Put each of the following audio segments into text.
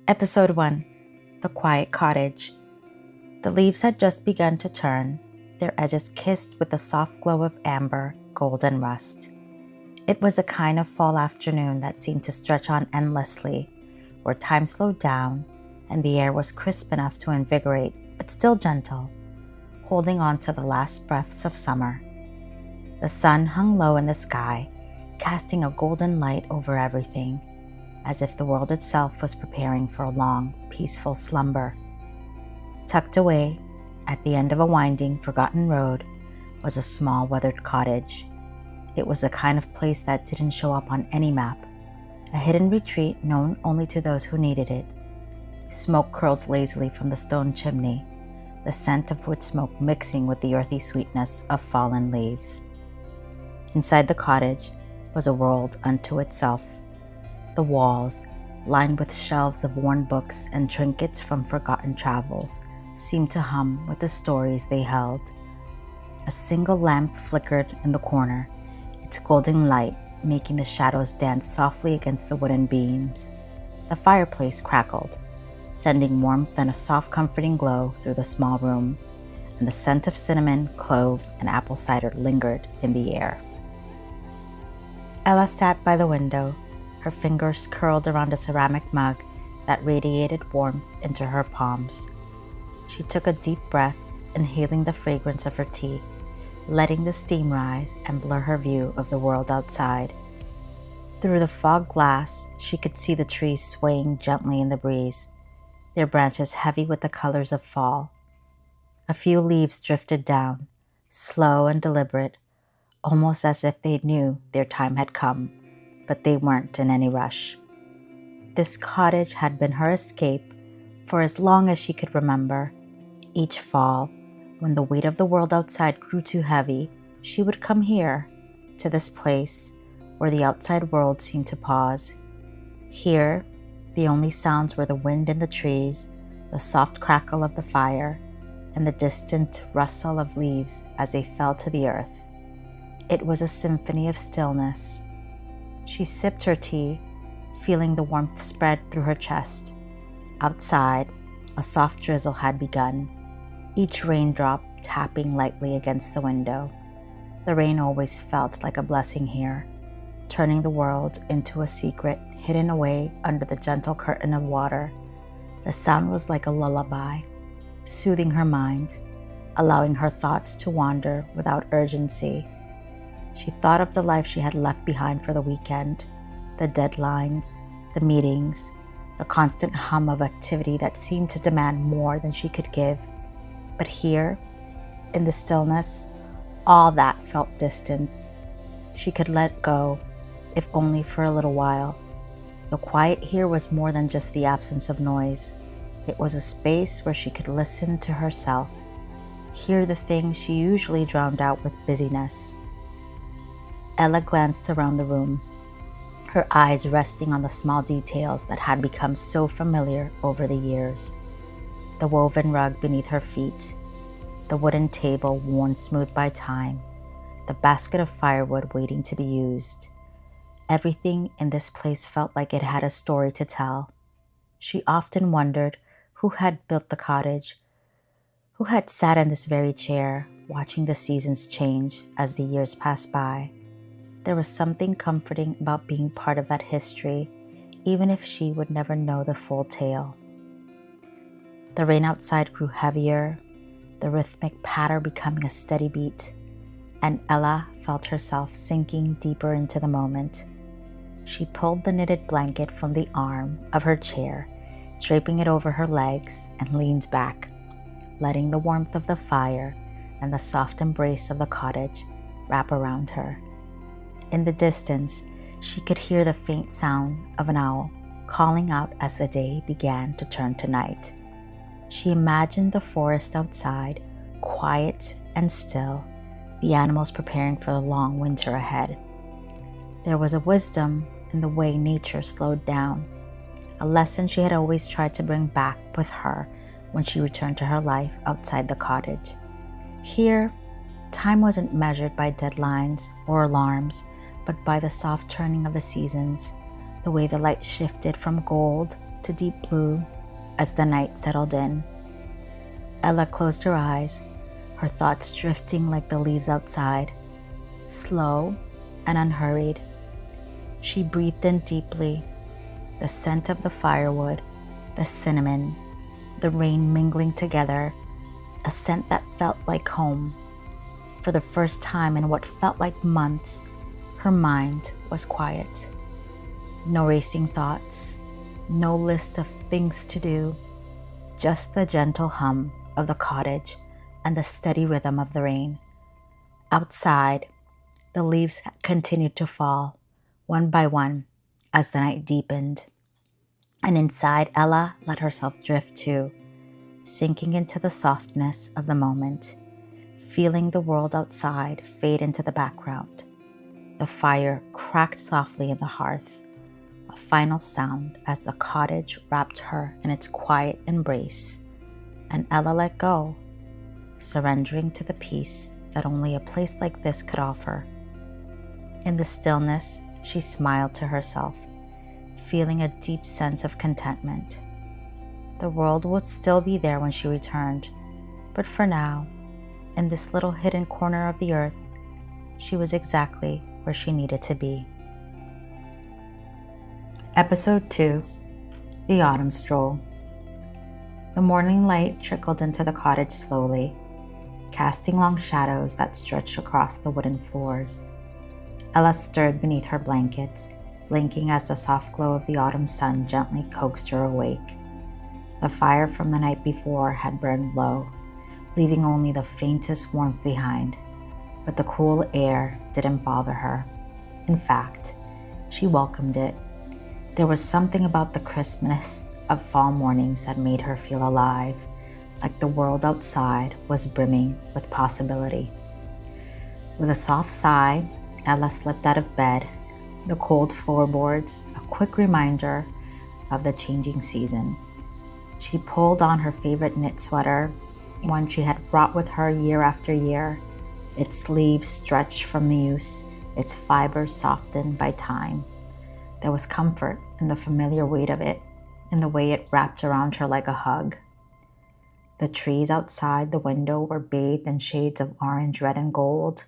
Episode 1 The Quiet Cottage. The leaves had just begun to turn, their edges kissed with the soft glow of amber, gold, and rust. It was a kind of fall afternoon that seemed to stretch on endlessly, where time slowed down and the air was crisp enough to invigorate, but still gentle, holding on to the last breaths of summer. The sun hung low in the sky, casting a golden light over everything, as if the world itself was preparing for a long, peaceful slumber. Tucked away, at the end of a winding, forgotten road, was a small, weathered cottage. It was the kind of place that didn't show up on any map, a hidden retreat known only to those who needed it. Smoke curled lazily from the stone chimney, the scent of wood smoke mixing with the earthy sweetness of fallen leaves. Inside the cottage was a world unto itself. The walls, lined with shelves of worn books and trinkets from forgotten travels, seemed to hum with the stories they held. A single lamp flickered in the corner, its golden light making the shadows dance softly against the wooden beams. The fireplace crackled, sending warmth and a soft, comforting glow through the small room, and the scent of cinnamon, clove, and apple cider lingered in the air. Ella sat by the window, her fingers curled around a ceramic mug that radiated warmth into her palms. She took a deep breath, inhaling the fragrance of her tea, letting the steam rise and blur her view of the world outside. Through the fog glass, she could see the trees swaying gently in the breeze, their branches heavy with the colors of fall. A few leaves drifted down, slow and deliberate, almost as if they knew their time had come, but they weren't in any rush. This cottage had been her escape for as long as she could remember. Each fall, when the weight of the world outside grew too heavy, she would come here, to this place where the outside world seemed to pause. Here, the only sounds were the wind in the trees, the soft crackle of the fire, and the distant rustle of leaves as they fell to the earth. It was a symphony of stillness. She sipped her tea, feeling the warmth spread through her chest. Outside, a soft drizzle had begun, each raindrop tapping lightly against the window. The rain always felt like a blessing here, turning the world into a secret hidden away under the gentle curtain of water. The sound was like a lullaby, soothing her mind, allowing her thoughts to wander without urgency. She thought of the life she had left behind for the weekend, the deadlines, the meetings, the constant hum of activity that seemed to demand more than she could give. But here, in the stillness, all that felt distant. She could let go, if only for a little while. The quiet here was more than just the absence of noise. It was a space where she could listen to herself, hear the things she usually drowned out with busyness. Ella glanced around the room, her eyes resting on the small details that had become so familiar over the years. The woven rug beneath her feet, the wooden table worn smooth by time, the basket of firewood waiting to be used. Everything in this place felt like it had a story to tell. She often wondered who had built the cottage, who had sat in this very chair, watching the seasons change as the years passed by. There was something comforting about being part of that history, even if she would never know the full tale. The rain outside grew heavier, the rhythmic patter becoming a steady beat, and Ella felt herself sinking deeper into the moment. She pulled the knitted blanket from the arm of her chair, draping it over her legs, and leaned back, letting the warmth of the fire and the soft embrace of the cottage wrap around her. In the distance, she could hear the faint sound of an owl calling out as the day began to turn to night. She imagined the forest outside, quiet and still, the animals preparing for the long winter ahead. There was a wisdom in the way nature slowed down, a lesson she had always tried to bring back with her when she returned to her life outside the cottage. Here, time wasn't measured by deadlines or alarms, but by the soft turning of the seasons, the way the light shifted from gold to deep blue as the night settled in. Ella closed her eyes, her thoughts drifting like the leaves outside, slow and unhurried. She breathed in deeply, the scent of the firewood, the cinnamon, the rain mingling together, a scent that felt like home. For the first time in what felt like months, her mind was quiet. No racing thoughts, no list of things to do, just the gentle hum of the cottage and the steady rhythm of the rain. Outside, the leaves continued to fall, one by one, as the night deepened. And inside, Ella let herself drift too, sinking into the softness of the moment, feeling the world outside fade into the background. The fire cracked softly in the hearth, a final sound as the cottage wrapped her in its quiet embrace, and Ella let go, surrendering to the peace that only a place like this could offer. In the stillness, she smiled to herself, feeling a deep sense of contentment. The world would still be there when she returned, but for now, in this little hidden corner of the earth, she was exactly where she needed to be. Episode 2, The Autumn Stroll. The morning light trickled into the cottage slowly, casting long shadows that stretched across the wooden floors. Ella stirred beneath her blankets, blinking as the soft glow of the autumn sun gently coaxed her awake. The fire from the night before had burned low, leaving only the faintest warmth behind, but the cool air didn't bother her. In fact, she welcomed it. There was something about the crispness of fall mornings that made her feel alive, like the world outside was brimming with possibility. With a soft sigh, Ella slipped out of bed, the cold floorboards a quick reminder of the changing season. She pulled on her favorite knit sweater, one she had brought with her year after year, its sleeves stretched from use, its fibers softened by time. There was comfort in the familiar weight of it, in the way it wrapped around her like a hug. The trees outside the window were bathed in shades of orange, red, and gold,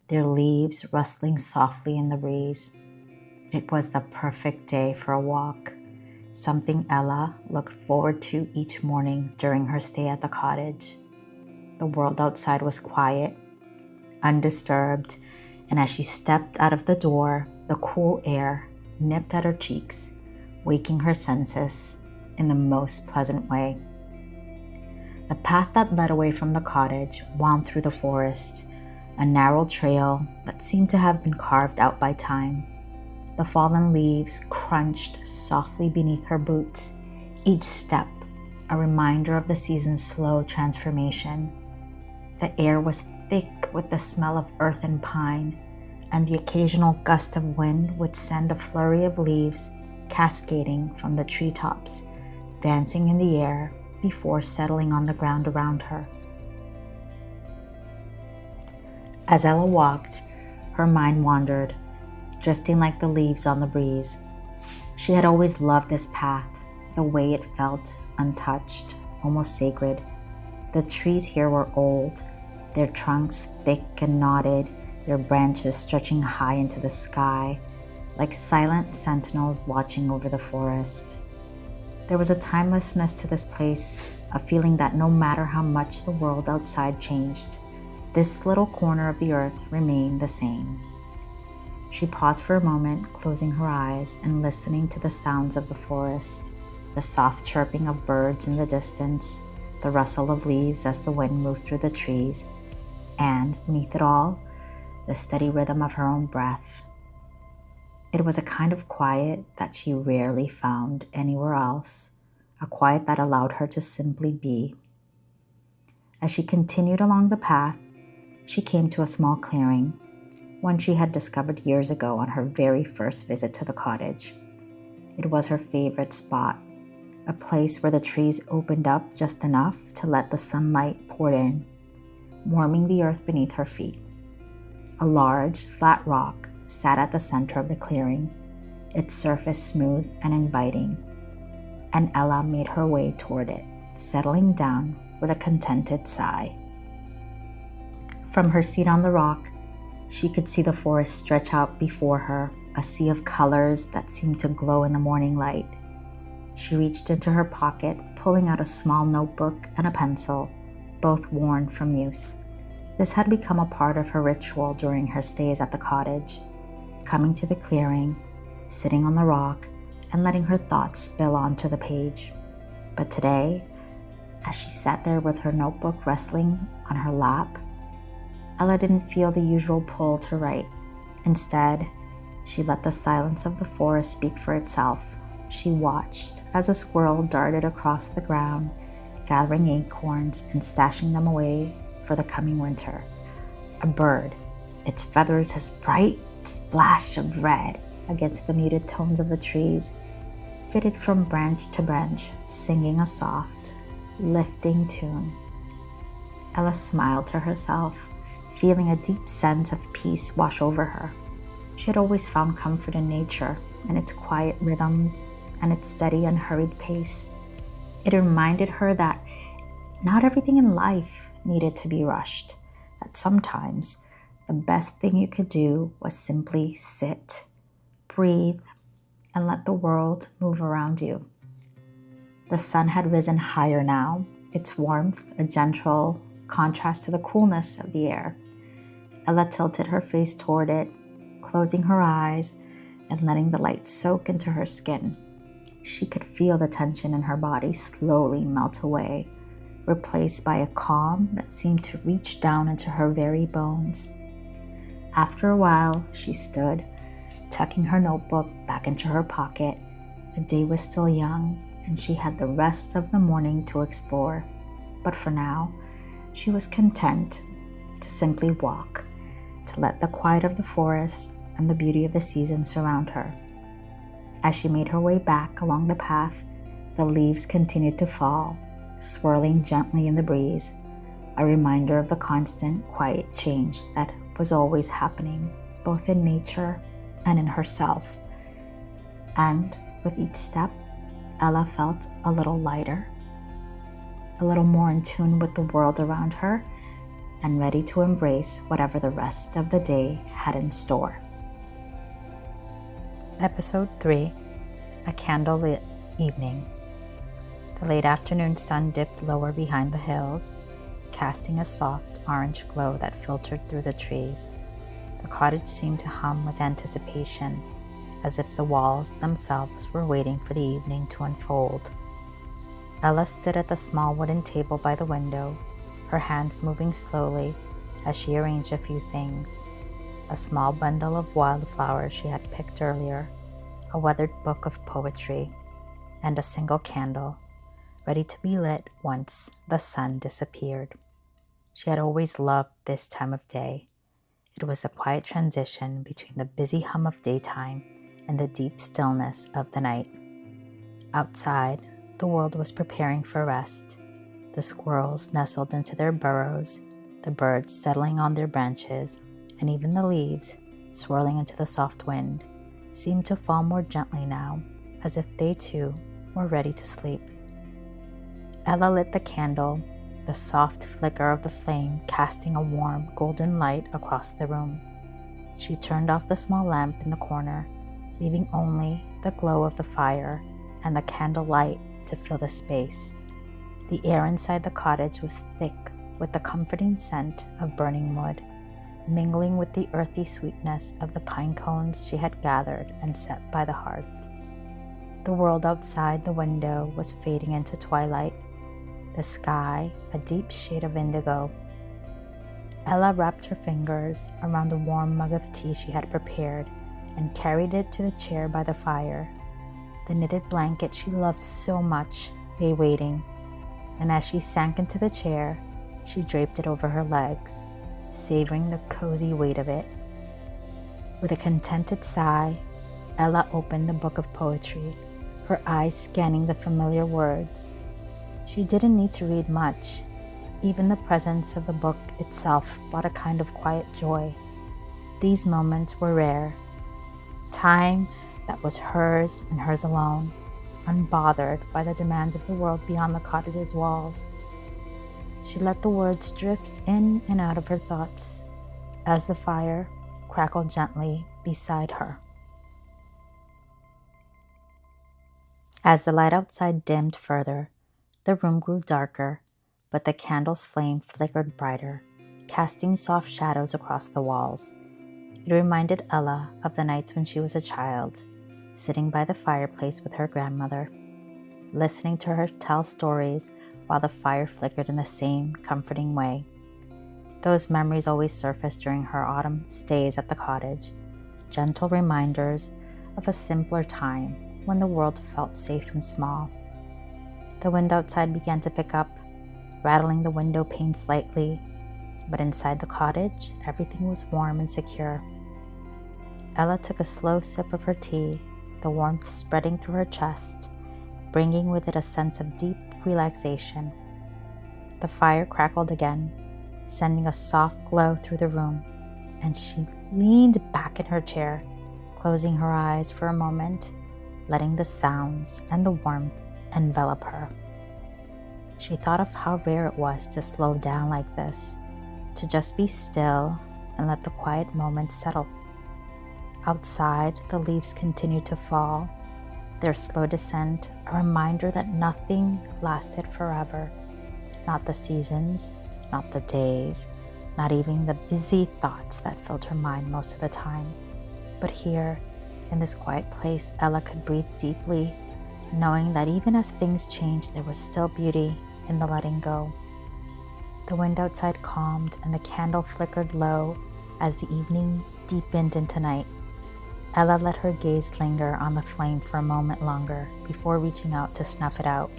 their leaves rustling softly in the breeze. It was the perfect day for a walk, something Ella looked forward to each morning during her stay at the cottage. The world outside was quiet, undisturbed, and as she stepped out of the door, the cool air nipped at her cheeks, waking her senses in the most pleasant way. The path that led away from the cottage wound through the forest, a narrow trail that seemed to have been carved out by time. The fallen leaves crunched softly beneath her boots, each step a reminder of the season's slow transformation. The air was thick with the smell of earth and pine, and the occasional gust of wind would send a flurry of leaves cascading from the treetops, dancing in the air before settling on the ground around her. As Ella walked, her mind wandered, drifting like the leaves on the breeze. She had always loved this path, the way it felt untouched, almost sacred. The trees here were old, their trunks thick and knotted, their branches stretching high into the sky, like silent sentinels watching over the forest. There was a timelessness to this place, a feeling that no matter how much the world outside changed, this little corner of the earth remained the same. She paused for a moment, closing her eyes and listening to the sounds of the forest, the soft chirping of birds in the distance, the rustle of leaves as the wind moved through the trees, and beneath it all, the steady rhythm of her own breath. It was a kind of quiet that she rarely found anywhere else, a quiet that allowed her to simply be. As she continued along the path, she came to a small clearing, one she had discovered years ago on her very first visit to the cottage. It was her favorite spot, a place where the trees opened up just enough to let the sunlight pour in, warming the earth beneath her feet. A large, flat rock sat at the center of the clearing, its surface smooth and inviting. and Ella made her way toward it, settling down with a contented sigh. From her seat on the rock, she could see the forest stretch out before her, a sea of colors that seemed to glow in the morning light. She reached into her pocket, pulling out a small notebook and a pencil, both worn from use. This had become a part of her ritual during her stays at the cottage, coming to the clearing, sitting on the rock, and letting her thoughts spill onto the page. But today, as she sat there with her notebook resting on her lap, Ella didn't feel the usual pull to write. Instead, she let the silence of the forest speak for itself. She watched as a squirrel darted across the ground, gathering acorns and stashing them away for the coming winter. A bird, its feathers a bright splash of red against the muted tones of the trees, flitted from branch to branch, singing a soft, lifting tune. Ella smiled to herself, feeling a deep sense of peace wash over her. She had always found comfort in nature and its quiet rhythms and its steady, unhurried pace. It reminded her that not everything in life needed to be rushed, that sometimes the best thing you could do was simply sit, breathe, and let the world move around you. The sun had risen higher now, its warmth a gentle contrast to the coolness of the air. Ella tilted her face toward it, closing her eyes and letting the light soak into her skin. She could feel the tension in her body slowly melt away, replaced by a calm that seemed to reach down into her very bones. After a while, she stood, tucking her notebook back into her pocket. The day was still young, and she had the rest of the morning to explore. But for now, she was content to simply walk, to let the quiet of the forest and the beauty of the season surround her. As she made her way back along the path, the leaves continued to fall, swirling gently in the breeze, a reminder of the constant, quiet change that was always happening, both in nature and in herself. And with each step, Ella felt a little lighter, a little more in tune with the world around her, and ready to embrace whatever the rest of the day had in store. Episode 3, A Candlelit Evening. The late afternoon sun dipped lower behind the hills, casting a soft orange glow that filtered through the trees. The cottage seemed to hum with anticipation, as if the walls themselves were waiting for the evening to unfold. Ella stood at the small wooden table by the window, her hands moving slowly as she arranged a few things: a small bundle of wildflowers she had picked earlier, a weathered book of poetry, and a single candle, ready to be lit once the sun disappeared. She had always loved this time of day. It was the quiet transition between the busy hum of daytime and the deep stillness of the night. Outside, the world was preparing for rest. The squirrels nestled into their burrows, the birds settling on their branches, and even the leaves, swirling into the soft wind, seemed to fall more gently now, as if they too were ready to sleep. Ella lit the candle, the soft flicker of the flame casting a warm, golden light across the room. She turned off the small lamp in the corner, leaving only the glow of the fire and the candle light to fill the space. The air inside the cottage was thick with the comforting scent of burning wood, mingling with the earthy sweetness of the pine cones she had gathered and set by the hearth. The world outside the window was fading into twilight, the sky a deep shade of indigo. Ella wrapped her fingers around the warm mug of tea she had prepared and carried it to the chair by the fire. The knitted blanket she loved so much lay waiting, and as she sank into the chair, she draped it over her legs, savoring the cozy weight of it. With a contented sigh, Ella opened the book of poetry, her eyes scanning the familiar words. She didn't need to read much. Even the presence of the book itself brought a kind of quiet joy. These moments were rare. Time that was hers and hers alone, unbothered by the demands of the world beyond the cottage's walls. She let the words drift in and out of her thoughts as the fire crackled gently beside her. As the light outside dimmed further, the room grew darker, but the candle's flame flickered brighter, casting soft shadows across the walls. It reminded Ella of the nights when she was a child, sitting by the fireplace with her grandmother, listening to her tell stories while the fire flickered in the same comforting way. Those memories always surfaced during her autumn stays at the cottage, gentle reminders of a simpler time when the world felt safe and small. The wind outside began to pick up, rattling the window pane slightly, but inside the cottage, everything was warm and secure. Ella took a slow sip of her tea, the warmth spreading through her chest, bringing with it a sense of deep relaxation. The fire crackled again, sending a soft glow through the room, and she leaned back in her chair, closing her eyes for a moment, letting the sounds and the warmth envelop her. She thought of how rare it was to slow down like this, to just be still and let the quiet moments settle. Outside, the leaves continued to fall, their slow descent a reminder that nothing lasted forever. Not the seasons, not the days, not even the busy thoughts that filled her mind most of the time. But here, in this quiet place, Ella could breathe deeply, knowing that even as things changed, there was still beauty in the letting go. The wind outside calmed and the candle flickered low as the evening deepened into night. Ella let her gaze linger on the flame for a moment longer before reaching out to snuff it out.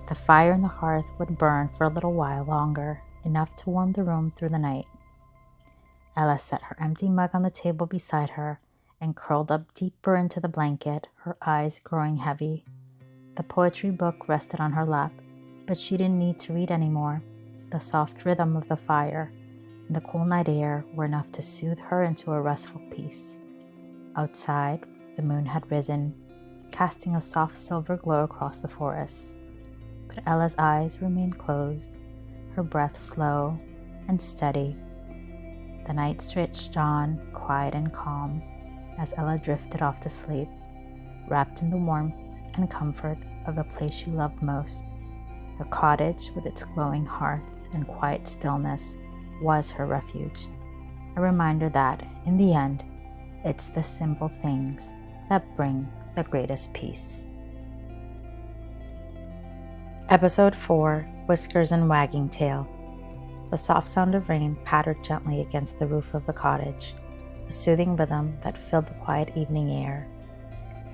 The fire in the hearth would burn for a little while longer, enough to warm the room through the night. Ella set her empty mug on the table beside her and curled up deeper into the blanket, her eyes growing heavy. The poetry book rested on her lap, but she didn't need to read anymore. The soft rhythm of the fire and the cool night air were enough to soothe her into a restful peace. Outside, the moon had risen, casting a soft silver glow across the forest. But Ella's eyes remained closed, her breath slow and steady. The night stretched on, quiet and calm, as Ella drifted off to sleep, wrapped in the warmth and comfort of the place she loved most. The cottage, with its glowing hearth and quiet stillness, was her refuge, a reminder that, in the end, it's the simple things that bring the greatest peace. Episode 4, Whiskers and Wagging Tail. The soft sound of rain pattered gently against the roof of the cottage, a soothing rhythm that filled the quiet evening air.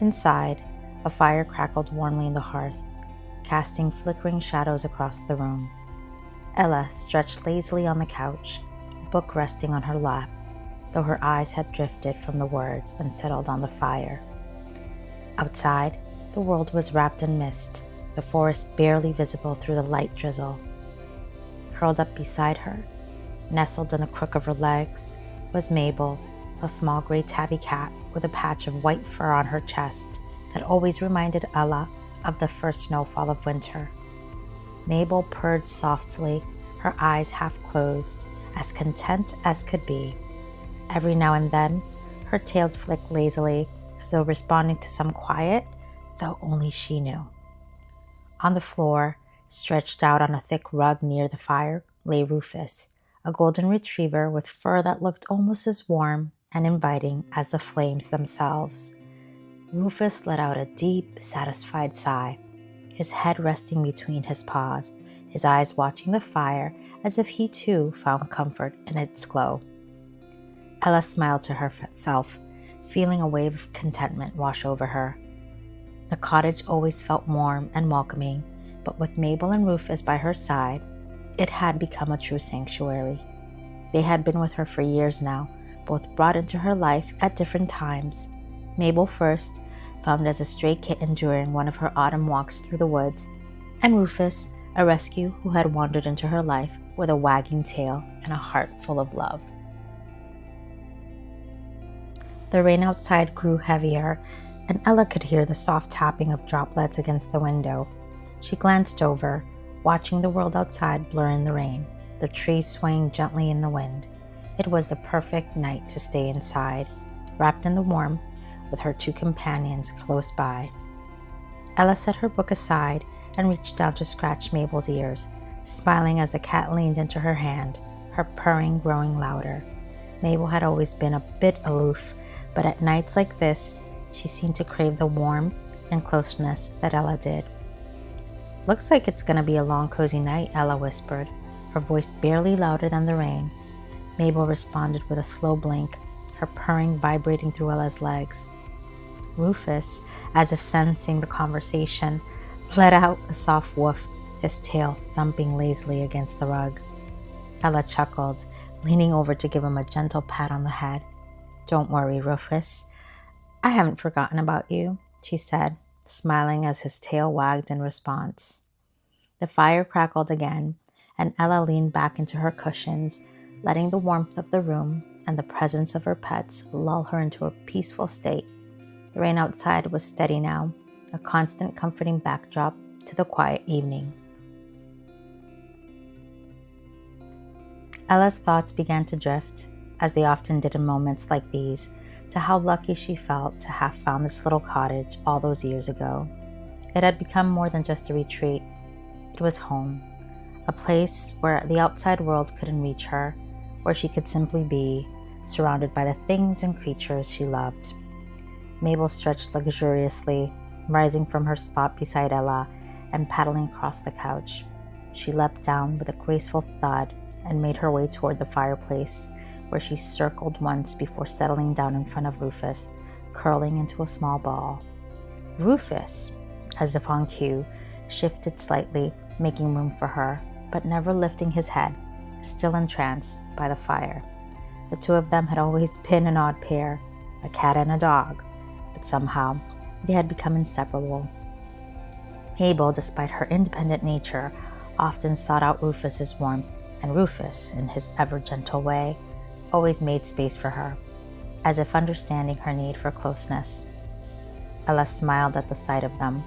Inside, a fire crackled warmly in the hearth, casting flickering shadows across the room. Ella stretched lazily on the couch, a book resting on her lap, though her eyes had drifted from the words and settled on the fire. Outside, the world was wrapped in mist, the forest barely visible through the light drizzle. Curled up beside her, nestled in the crook of her legs, was Mabel, a small gray tabby cat with a patch of white fur on her chest that always reminded Ella of the first snowfall of winter. Mabel purred softly, her eyes half closed, as content as could be. Every now and then, her tail flicked lazily, as though responding to some quiet, though only she knew. On the floor, stretched out on a thick rug near the fire, lay Rufus, a golden retriever with fur that looked almost as warm and inviting as the flames themselves. Rufus let out a deep, satisfied sigh, his head resting between his paws, his eyes watching the fire as if he too found comfort in its glow. Ella smiled to herself, feeling a wave of contentment wash over her. The cottage always felt warm and welcoming, but with Mabel and Rufus by her side, it had become a true sanctuary. They had been with her for years now, both brought into her life at different times. Mabel first, found as a stray kitten during one of her autumn walks through the woods, and Rufus, a rescue who had wandered into her life with a wagging tail and a heart full of love. The rain outside grew heavier, and Ella could hear the soft tapping of droplets against the window. She glanced over, watching the world outside blur in the rain, the trees swaying gently in the wind. It was the perfect night to stay inside, wrapped in the warmth, with her two companions close by. Ella set her book aside and reached down to scratch Mabel's ears, smiling as the cat leaned into her hand, her purring growing louder. Mabel had always been a bit aloof, but at nights like this, she seemed to crave the warmth and closeness that Ella did. "Looks like it's gonna be a long, cozy night," Ella whispered, her voice barely louder than the rain. Mabel responded with a slow blink, her purring vibrating through Ella's legs. Rufus, as if sensing the conversation, let out a soft woof, his tail thumping lazily against the rug. Ella chuckled, leaning over to give him a gentle pat on the head. "Don't worry, Rufus. I haven't forgotten about you," she said, smiling as his tail wagged in response. The fire crackled again, and Ella leaned back into her cushions, letting the warmth of the room and the presence of her pets lull her into a peaceful state. The rain outside was steady now, a constant comforting backdrop to the quiet evening. Ella's thoughts began to drift, as they often did in moments like these, to how lucky she felt to have found this little cottage all those years ago. It had become more than just a retreat. It was home, a place where the outside world couldn't reach her, where she could simply be, surrounded by the things and creatures she loved. Mabel stretched luxuriously, rising from her spot beside Ella and paddling across the couch. She leapt down with a graceful thud and made her way toward the fireplace, where she circled once before settling down in front of Rufus, curling into a small ball. Rufus, as if on cue, shifted slightly, making room for her, but never lifting his head, still entranced by the fire. The two of them had always been an odd pair, a cat and a dog, but somehow they had become inseparable. Mabel, despite her independent nature, often sought out Rufus's warmth, and Rufus, in his ever-gentle way, always made space for her, as if understanding her need for closeness. Ella smiled at the sight of them,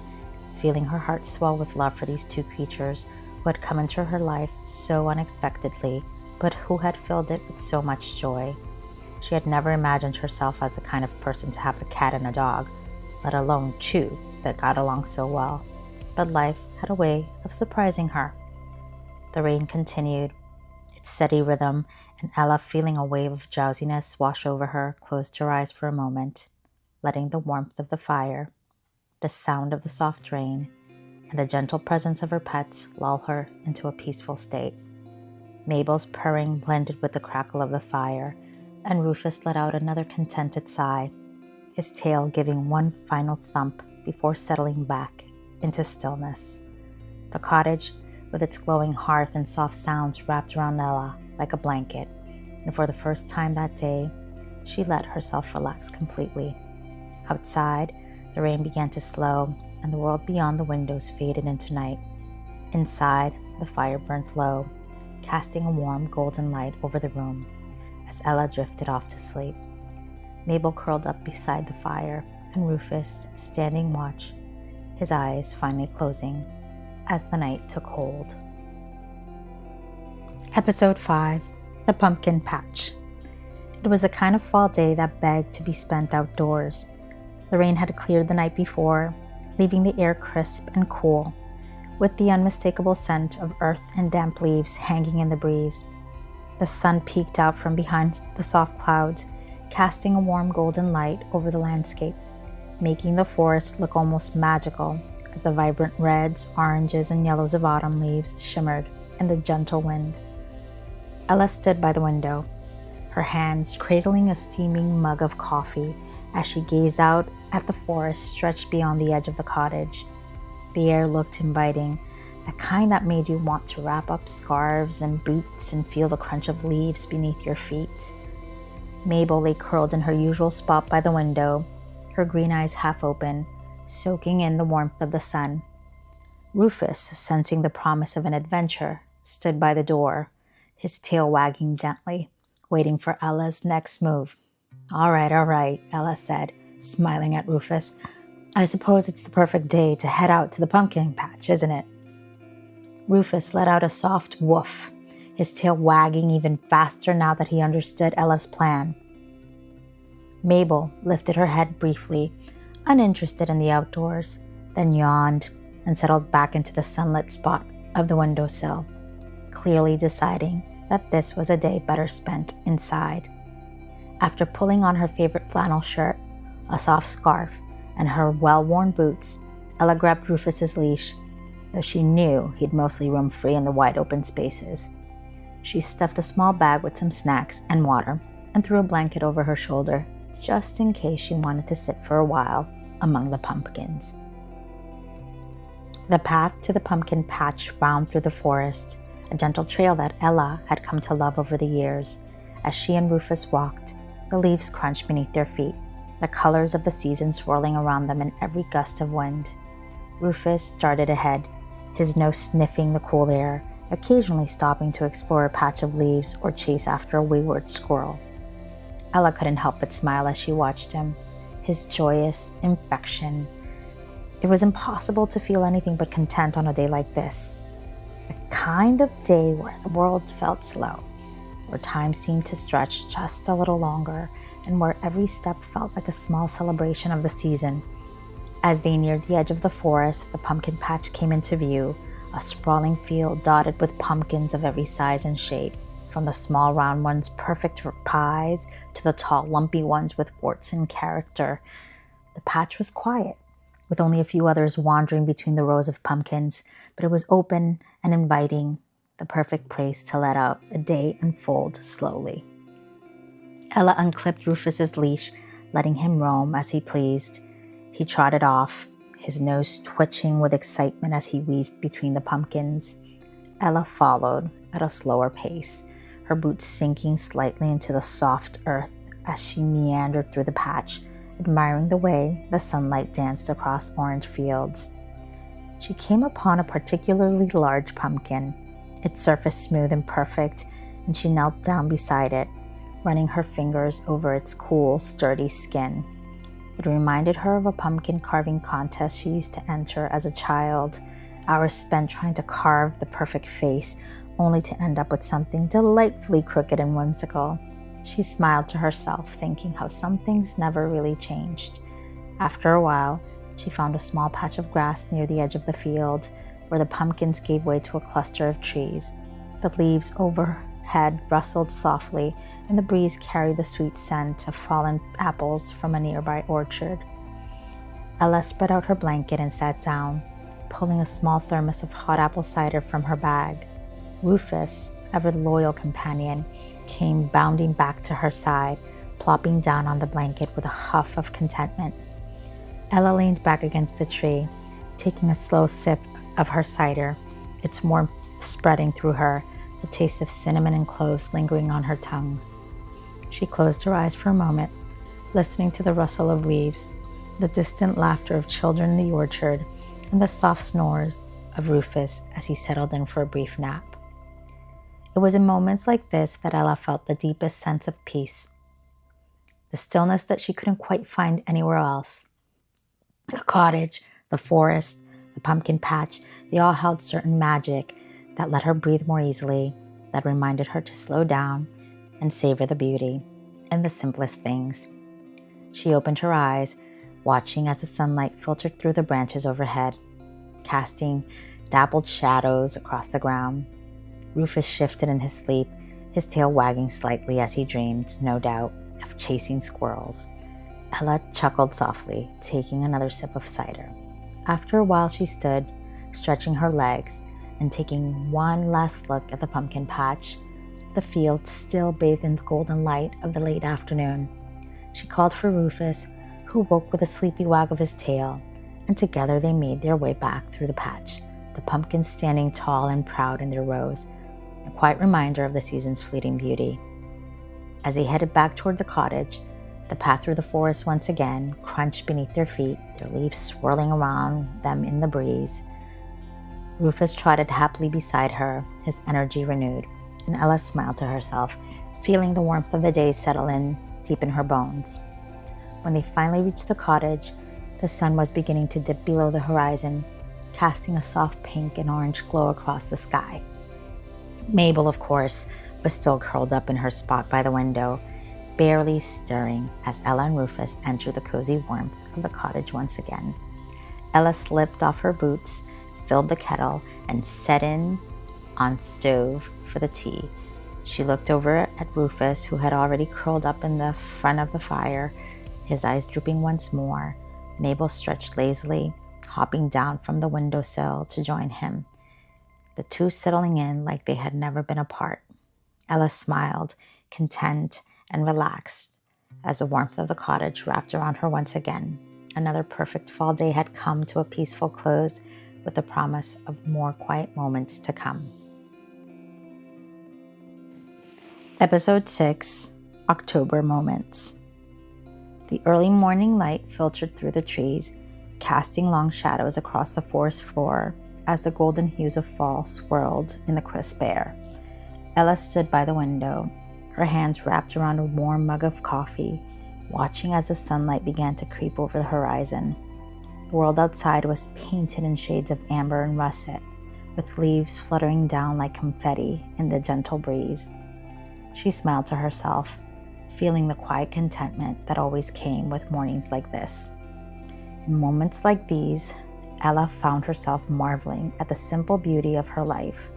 feeling her heart swell with love for these two creatures who had come into her life so unexpectedly, but who had filled it with so much joy. She had never imagined herself as the kind of person to have a cat and a dog, let alone two that got along so well. But life had a way of surprising her. The rain continued, its steady rhythm, and Ella, feeling a wave of drowsiness wash over her, closed her eyes for a moment, letting the warmth of the fire, the sound of the soft rain, and the gentle presence of her pets lull her into a peaceful state. Mabel's purring blended with the crackle of the fire, and Rufus let out another contented sigh, his tail giving one final thump before settling back into stillness. The cottage, with its glowing hearth and soft sounds, wrapped around Ella like a blanket, and for the first time that day, she let herself relax completely. Outside, the rain began to slow, and the world beyond the windows faded into night. Inside, the fire burnt low, casting a warm golden light over the room as Ella drifted off to sleep. Mabel curled up beside the fire, and Rufus standing watch, his eyes finally closing as the night took hold. Episode 5, The Pumpkin Patch. It was the kind of fall day that begged to be spent outdoors. The rain had cleared the night before, leaving the air crisp and cool, with the unmistakable scent of earth and damp leaves hanging in the breeze. The sun peeked out from behind the soft clouds, casting a warm golden light over the landscape, making the forest look almost magical as the vibrant reds, oranges, and yellows of autumn leaves shimmered in the gentle wind. Ella stood by the window, her hands cradling a steaming mug of coffee as she gazed out at the forest stretched beyond the edge of the cottage. The air looked inviting, the kind that made you want to wrap up scarves and boots and feel the crunch of leaves beneath your feet. Mabel lay curled in her usual spot by the window, her green eyes half open, soaking in the warmth of the sun. Rufus, sensing the promise of an adventure, stood by the door, his tail wagging gently, waiting for Ella's next move. All right, Ella said, smiling at Rufus. I suppose it's the perfect day to head out to the pumpkin patch, isn't it? Rufus let out a soft woof, his tail wagging even faster now that he understood Ella's plan. Mabel lifted her head briefly, uninterested in the outdoors, then yawned and settled back into the sunlit spot of the windowsill, clearly deciding that this was a day better spent inside. After pulling on her favorite flannel shirt, a soft scarf, and her well-worn boots, Ella grabbed Rufus's leash, though she knew he'd mostly roam free in the wide open spaces. She stuffed a small bag with some snacks and water and threw a blanket over her shoulder, just in case she wanted to sit for a while among the pumpkins. The path to the pumpkin patch wound through the forest, a gentle trail that Ella had come to love over the years. As she and Rufus walked, the leaves crunched beneath their feet, the colors of the season swirling around them in every gust of wind. Rufus darted ahead, his nose sniffing the cool air, occasionally stopping to explore a patch of leaves or chase after a wayward squirrel. Ella couldn't help but smile as she watched him, his joyous infection. It was impossible to feel anything but content on a day like this. The kind of day where the world felt slow, where time seemed to stretch just a little longer, and where every step felt like a small celebration of the season. As they neared the edge of the forest, the pumpkin patch came into view, a sprawling field dotted with pumpkins of every size and shape, from the small round ones perfect for pies to the tall lumpy ones with warts and character. The patch was quiet, with only a few others wandering between the rows of pumpkins, but it was open and inviting, the perfect place to let out a day unfold slowly. Ella unclipped Rufus's leash, letting him roam as he pleased. He trotted off, his nose twitching with excitement as he weaved between the pumpkins. Ella followed at a slower pace, her boots sinking slightly into the soft earth as she meandered through the patch, admiring the way the sunlight danced across orange fields. She came upon a particularly large pumpkin, its surface smooth and perfect, and she knelt down beside it, running her fingers over its cool, sturdy skin. It reminded her of a pumpkin carving contest she used to enter as a child, hours spent trying to carve the perfect face, only to end up with something delightfully crooked and whimsical. She smiled to herself, thinking how some things never really changed. After a while, she found a small patch of grass near the edge of the field, where the pumpkins gave way to a cluster of trees. The leaves overhead rustled softly, and the breeze carried the sweet scent of fallen apples from a nearby orchard. Ella spread out her blanket and sat down, pulling a small thermos of hot apple cider from her bag. Rufus, ever loyal companion, came bounding back to her side, plopping down on the blanket with a huff of contentment. Ella leaned back against the tree, taking a slow sip of her cider, its warmth spreading through her, the taste of cinnamon and cloves lingering on her tongue. She closed her eyes for a moment, listening to the rustle of leaves, the distant laughter of children in the orchard, and the soft snores of Rufus as he settled in for a brief nap. It was in moments like this that Ella felt the deepest sense of peace, the stillness that she couldn't quite find anywhere else. The cottage, the forest, the pumpkin patch, they all held certain magic that let her breathe more easily, that reminded her to slow down and savor the beauty in the simplest things. She opened her eyes, watching as the sunlight filtered through the branches overhead, casting dappled shadows across the ground. Rufus shifted in his sleep, his tail wagging slightly as he dreamed, no doubt, of chasing squirrels. Ella chuckled softly, taking another sip of cider. After a while, she stood, stretching her legs and taking one last look at the pumpkin patch, the field still bathed in the golden light of the late afternoon. She called for Rufus, who woke with a sleepy wag of his tail, and together they made their way back through the patch, the pumpkins standing tall and proud in their rows, a quiet reminder of the season's fleeting beauty. As they headed back toward the cottage, the path through the forest once again crunched beneath their feet, their leaves swirling around them in the breeze. Rufus trotted happily beside her, his energy renewed, and Ella smiled to herself, feeling the warmth of the day settle in deep in her bones. When they finally reached the cottage, The sun was beginning to dip below the horizon, casting a soft pink and orange glow across the sky. Mabel, of course, was still curled up in her spot by the window, barely stirring as Ella and Rufus entered the cozy warmth of the cottage once again. Ella slipped off her boots, filled the kettle, and set in on stove for the tea. She looked over at Rufus, who had already curled up in the front of the fire, his eyes drooping once more. Mabel stretched lazily, hopping down from the windowsill to join him, the two settling in like they had never been apart. Ella smiled, content and relaxed, as the warmth of the cottage wrapped around her once again. Another perfect fall day had come to a peaceful close, with the promise of more quiet moments to come. Episode 6, October Moments. The early morning light filtered through the trees, casting long shadows across the forest floor as the golden hues of fall swirled in the crisp air. Ella stood by the window, her hands wrapped around a warm mug of coffee, watching as the sunlight began to creep over the horizon. The world outside was painted in shades of amber and russet, with leaves fluttering down like confetti in the gentle breeze. She smiled to herself, feeling the quiet contentment that always came with mornings like this. In moments like these, Ella found herself marveling at the simple beauty of her life.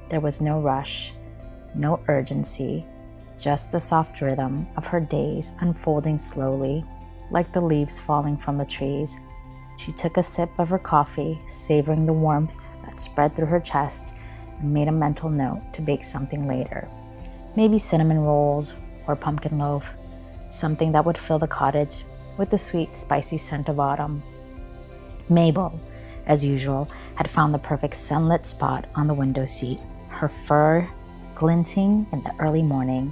There was no rush, no urgency, just the soft rhythm of her days unfolding slowly, like the leaves falling from the trees. She took a sip of her coffee, savoring the warmth that spread through her chest, and made a mental note to bake something later. Maybe cinnamon rolls or pumpkin loaf, something that would fill the cottage with the sweet, spicy scent of autumn. Mabel, as usual, had found the perfect sunlit spot on the window seat, her fur glinting in the early morning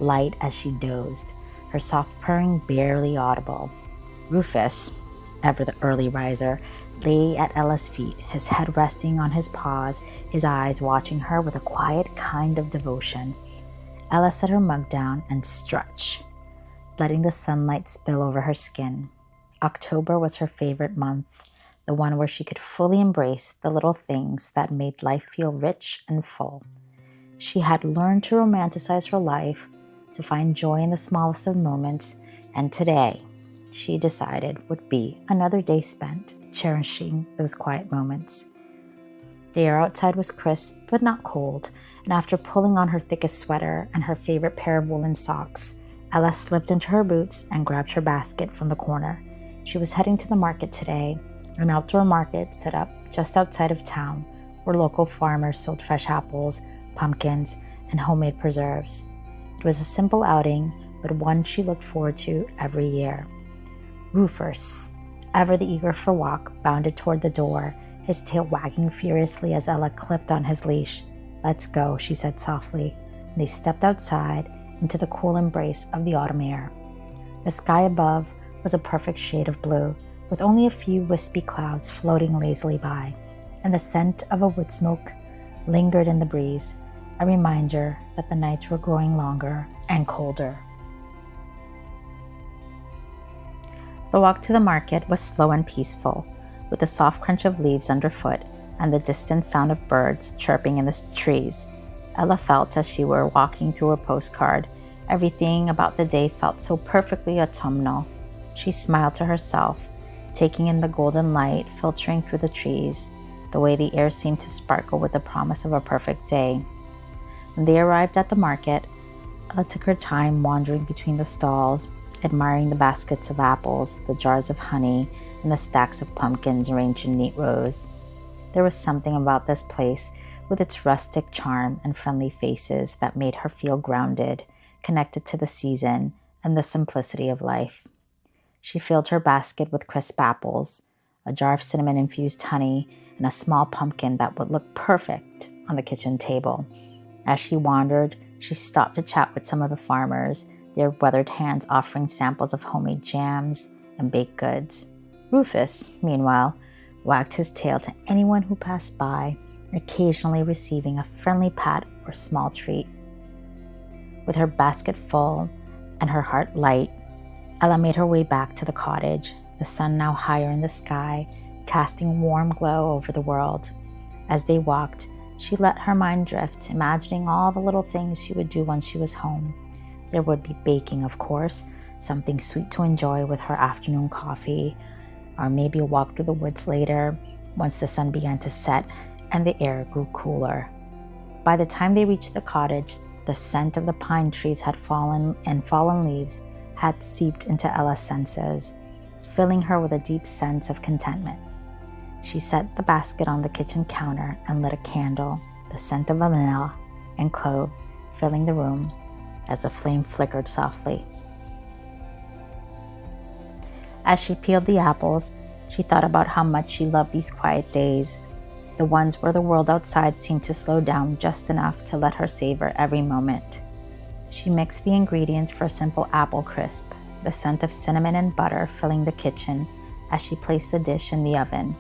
light as she dozed, her soft purring barely audible. Rufus, ever the early riser, lay at Ella's feet, his head resting on his paws, his eyes watching her with a quiet kind of devotion. Ella set her mug down and stretched, letting the sunlight spill over her skin. October was her favorite month, the one where she could fully embrace the little things that made life feel rich and full. She had learned to romanticize her life, to find joy in the smallest of moments, and today, she decided, would be another day spent cherishing those quiet moments. The air outside was crisp but not cold, and after pulling on her thickest sweater and her favorite pair of woolen socks, Ella slipped into her boots and grabbed her basket from the corner. She was heading to the market today, an outdoor market set up just outside of town, where local farmers sold fresh apples, pumpkins, and homemade preserves. It was a simple outing, but one she looked forward to every year. Rufus, ever the eager for walk, bounded toward the door, his tail wagging furiously as Ella clipped on his leash. "Let's go," she said softly, and they stepped outside into the cool embrace of the autumn air. The sky above was a perfect shade of blue, with only a few wispy clouds floating lazily by, and the scent of a wood smoke lingered in the breeze, a reminder that the nights were growing longer and colder. The walk to the market was slow and peaceful, with the soft crunch of leaves underfoot and the distant sound of birds chirping in the trees. Ella felt as she were walking through a postcard. Everything about the day felt so perfectly autumnal. She smiled to herself, taking in the golden light filtering through the trees, the way the air seemed to sparkle with the promise of a perfect day. When they arrived at the market, Ella took her time wandering between the stalls, admiring the baskets of apples, the jars of honey, and the stacks of pumpkins arranged in neat rows. There was something about this place, with its rustic charm and friendly faces, that made her feel grounded, connected to the season and the simplicity of life. She filled her basket with crisp apples, a jar of cinnamon-infused honey, and a small pumpkin that would look perfect on the kitchen table. As she wandered, she stopped to chat with some of the farmers, their weathered hands offering samples of homemade jams and baked goods. Rufus, meanwhile, wagged his tail to anyone who passed by, occasionally receiving a friendly pat or small treat. With her basket full and her heart light, Ella made her way back to the cottage, the sun now higher in the sky, casting warm glow over the world. As they walked, she let her mind drift, imagining all the little things she would do once she was home. There would be baking, of course, something sweet to enjoy with her afternoon coffee, or maybe a walk through the woods later, once the sun began to set and the air grew cooler. By the time they reached the cottage, the scent of the pine trees had fallen, and fallen leaves had seeped into Ella's senses, filling her with a deep sense of contentment. She set the basket on the kitchen counter and lit a candle, the scent of vanilla and clove filling the room as the flame flickered softly. As she peeled the apples, she thought about how much she loved these quiet days, the ones where the world outside seemed to slow down just enough to let her savor every moment. She mixed the ingredients for a simple apple crisp, the scent of cinnamon and butter filling the kitchen as she placed the dish in the oven.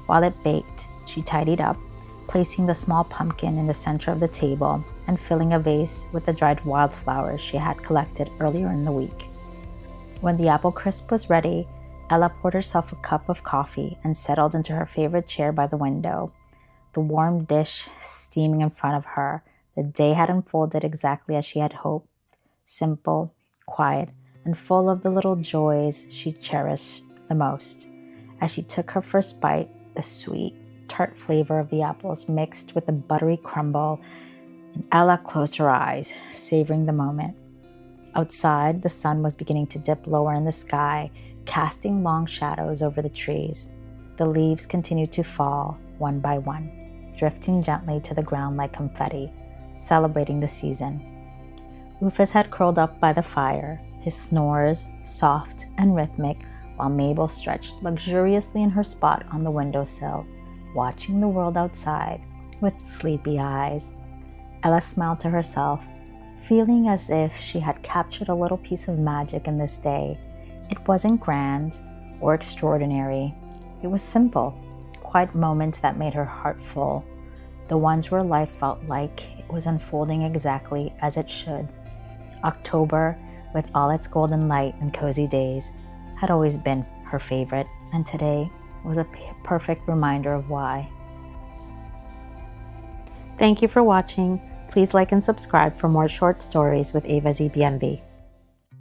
While it baked, she tidied up, placing the small pumpkin in the center of the table and filling a vase with the dried wildflowers she had collected earlier in the week. When the apple crisp was ready, Ella poured herself a cup of coffee and settled into her favorite chair by the window. The warm dish steaming in front of her, the day had unfolded exactly as she had hoped, simple, quiet, and full of the little joys she cherished the most. As she took her first bite, the sweet, tart flavor of the apples mixed with the buttery crumble, and Ella closed her eyes, savoring the moment. Outside, the sun was beginning to dip lower in the sky, casting long shadows over the trees. The leaves continued to fall, one by one, drifting gently to the ground like confetti, celebrating the season. Rufus had curled up by the fire, his snores soft and rhythmic, while Mabel stretched luxuriously in her spot on the windowsill, watching the world outside with sleepy eyes. Ella smiled to herself, feeling as if she had captured a little piece of magic in this day. It wasn't grand or extraordinary. It was simple, quiet moments that made her heart full, the ones where life felt like it was unfolding exactly as it should. October, with all its golden light and cozy days, had always been her favorite, and today was a perfect reminder of why. Thank you for watching. Please like and subscribe for more short stories with Ava Z. Bienvi.